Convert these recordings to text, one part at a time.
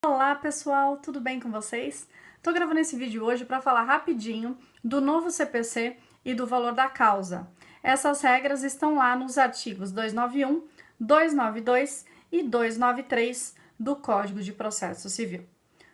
Olá pessoal, tudo bem com vocês? Tô gravando esse vídeo hoje para falar rapidinho do novo CPC e do valor da causa. Essas regras estão lá nos artigos 291, 292 e 293 do Código de Processo Civil.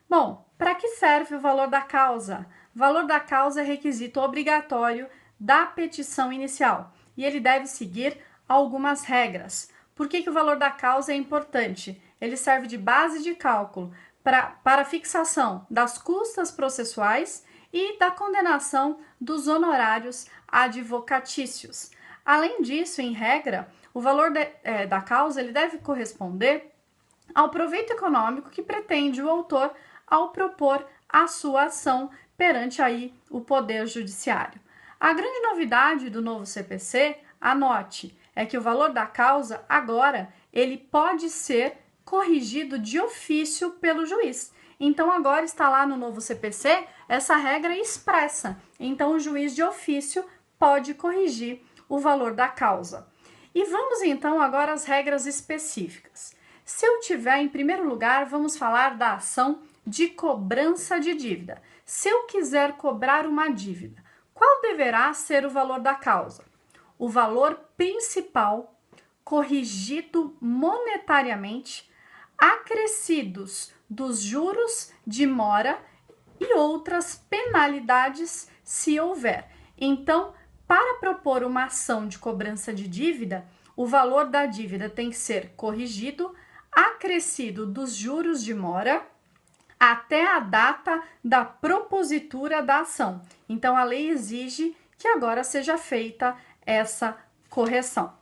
Bom, para que serve o valor da causa? O valor da causa é requisito obrigatório da petição inicial e ele deve seguir algumas regras. Por que o valor da causa é importante? Ele serve de base de cálculo para fixação das custas processuais e da condenação dos honorários advocatícios. Além disso, em regra, o valor da causa ele deve corresponder ao proveito econômico que pretende o autor ao propor a sua ação perante aí o Poder Judiciário. A grande novidade do novo CPC, anote, é que o valor da causa agora ele pode ser corrigido de ofício pelo juiz. Então agora está lá no novo CPC essa regra expressa. Então o juiz de ofício pode corrigir o valor da causa. E vamos então agora às regras específicas. Se eu tiver, em primeiro lugar, vamos falar da ação de cobrança de dívida. Se eu quiser cobrar uma dívida, qual deverá ser o valor da causa? O valor principal corrigido monetariamente, acrescidos dos juros de mora e outras penalidades, se houver. Então, para propor uma ação de cobrança de dívida, o valor da dívida tem que ser corrigido, acrescido dos juros de mora até a data da propositura da ação. Então, a lei exige que agora seja feita essa correção.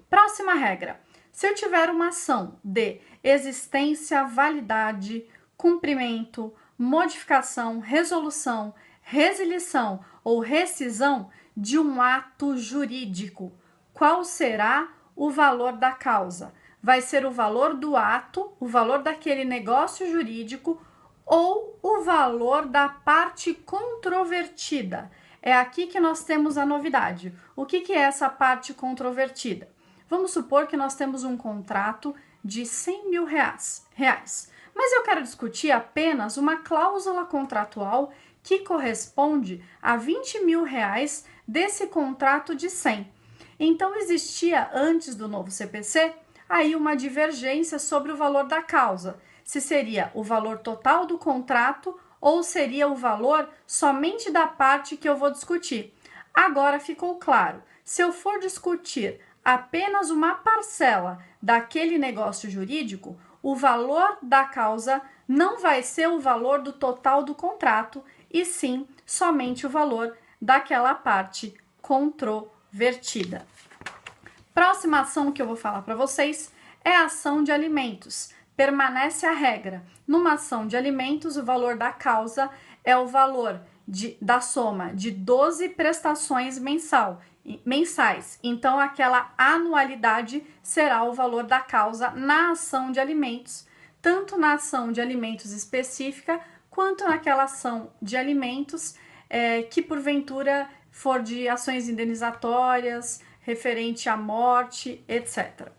Próxima regra. Se eu tiver uma ação de existência, validade, cumprimento, modificação, resolução, resilição ou rescisão de um ato jurídico, qual será o valor da causa? Vai ser o valor do ato, o valor daquele negócio jurídico ou o valor da parte controvertida. É aqui que nós temos a novidade. O que é essa parte controvertida? Vamos supor que nós temos um contrato de 100 mil reais, mas eu quero discutir apenas uma cláusula contratual que corresponde a 20 mil reais desse contrato de 100. Então, existia, antes do novo CPC, aí uma divergência sobre o valor da causa, se seria o valor total do contrato ou seria o valor somente da parte que eu vou discutir. Agora ficou claro, se eu for discutir apenas uma parcela daquele negócio jurídico, o valor da causa não vai ser o valor do total do contrato, e sim somente o valor daquela parte controvertida. Próxima ação que eu vou falar para vocês é a ação de alimentos. Permanece a regra. Numa ação de alimentos, o valor da causa é o valor da soma de 12 prestações mensais. Então, aquela anualidade será o valor da causa na ação de alimentos, tanto na ação de alimentos específica, quanto naquela ação de alimentos que, porventura, for de ações indenizatórias, referente à morte, etc.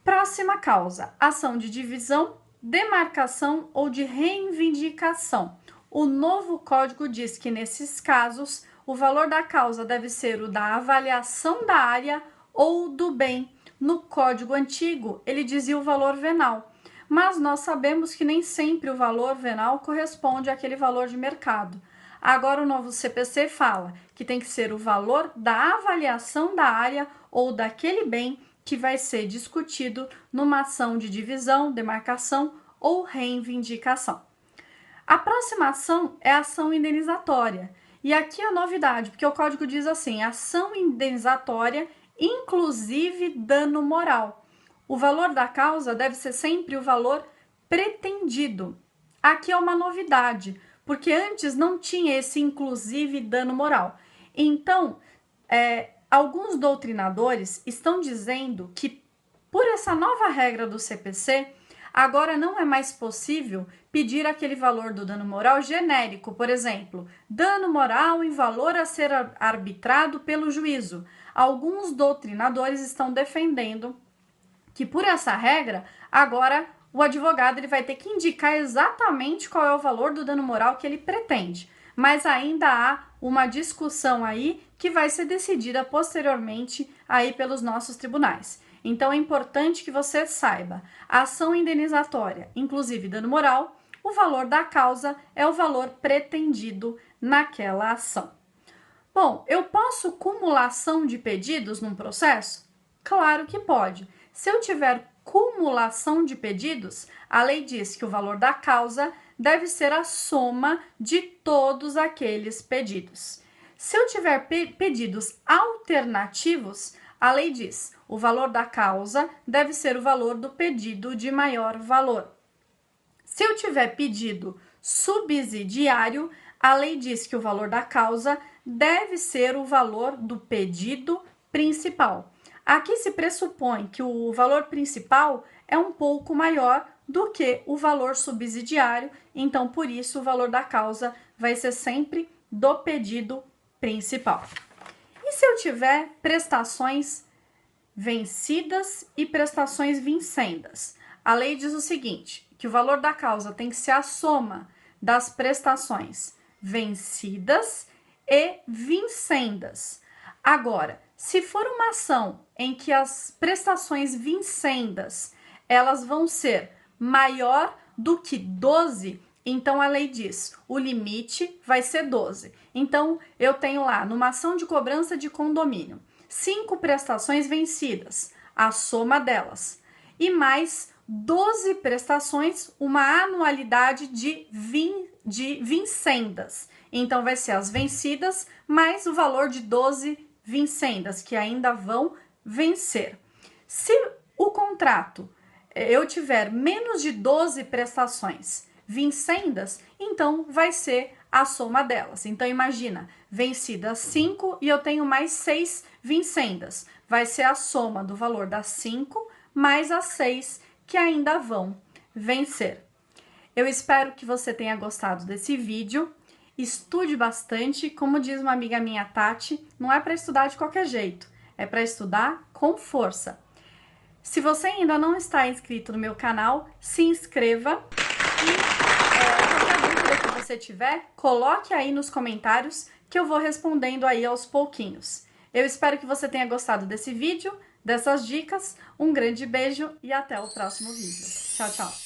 Próxima causa, ação de divisão, demarcação ou de reivindicação. O novo código diz que, nesses casos, o valor da causa deve ser o da avaliação da área ou do bem. No código antigo, ele dizia o valor venal, mas nós sabemos que nem sempre o valor venal corresponde àquele valor de mercado. Agora, o novo CPC fala que tem que ser o valor da avaliação da área ou daquele bem que vai ser discutido numa ação de divisão, demarcação ou reivindicação. A próxima ação é a ação indenizatória. E aqui a novidade, porque o código diz assim, ação indenizatória, inclusive dano moral. O valor da causa deve ser sempre o valor pretendido. Aqui é uma novidade, porque antes não tinha esse inclusive dano moral. Então, alguns doutrinadores estão dizendo que, por essa nova regra do CPC, agora não é mais possível pedir aquele valor do dano moral genérico, por exemplo, dano moral em valor a ser arbitrado pelo juízo. Alguns doutrinadores estão defendendo que, por essa regra, agora o advogado ele vai ter que indicar exatamente qual é o valor do dano moral que ele pretende. Mas ainda há uma discussão aí que vai ser decidida posteriormente aí pelos nossos tribunais. Então é importante que você saiba, a ação indenizatória, inclusive dano moral, o valor da causa é o valor pretendido naquela ação. Bom, eu posso cumulação de pedidos num processo? Claro que pode. Se eu tiver cumulação de pedidos, a lei diz que o valor da causa deve ser a soma de todos aqueles pedidos. Se eu tiver pedidos alternativos, a lei diz o valor da causa deve ser o valor do pedido de maior valor. Se eu tiver pedido subsidiário, a lei diz que o valor da causa deve ser o valor do pedido principal. Aqui se pressupõe que o valor principal é um pouco maior do que o valor subsidiário, então por isso o valor da causa vai ser sempre do pedido principal. E se eu tiver prestações vencidas e prestações vincendas? A lei diz o seguinte, que o valor da causa tem que ser a soma das prestações vencidas e vincendas. Agora, se for uma ação em que as prestações vincendas elas vão ser maior do que 12, então a lei diz, o limite vai ser 12. Então, eu tenho lá, numa ação de cobrança de condomínio, 5 prestações vencidas, a soma delas, e mais 12 prestações, uma anualidade de vincendas. Então, vai ser as vencidas mais o valor de 12 vincendas, que ainda vão vencer. Se o contrato eu tiver menos de 12 prestações vincendas, então vai ser a soma delas. Então, imagina, vencidas 5 e eu tenho mais 6 vincendas. Vai ser a soma do valor das 5 mais as 6 que ainda vão vencer. Eu espero que você tenha gostado desse vídeo. Estude bastante, como diz uma amiga minha, Tati, não é para estudar de qualquer jeito, é para estudar com força. Se você ainda não está inscrito no meu canal, se inscreva e qualquer dúvida que você tiver, coloque aí nos comentários que eu vou respondendo aí aos pouquinhos. Eu espero que você tenha gostado desse vídeo, dessas dicas, um grande beijo e até o próximo vídeo. Tchau, tchau!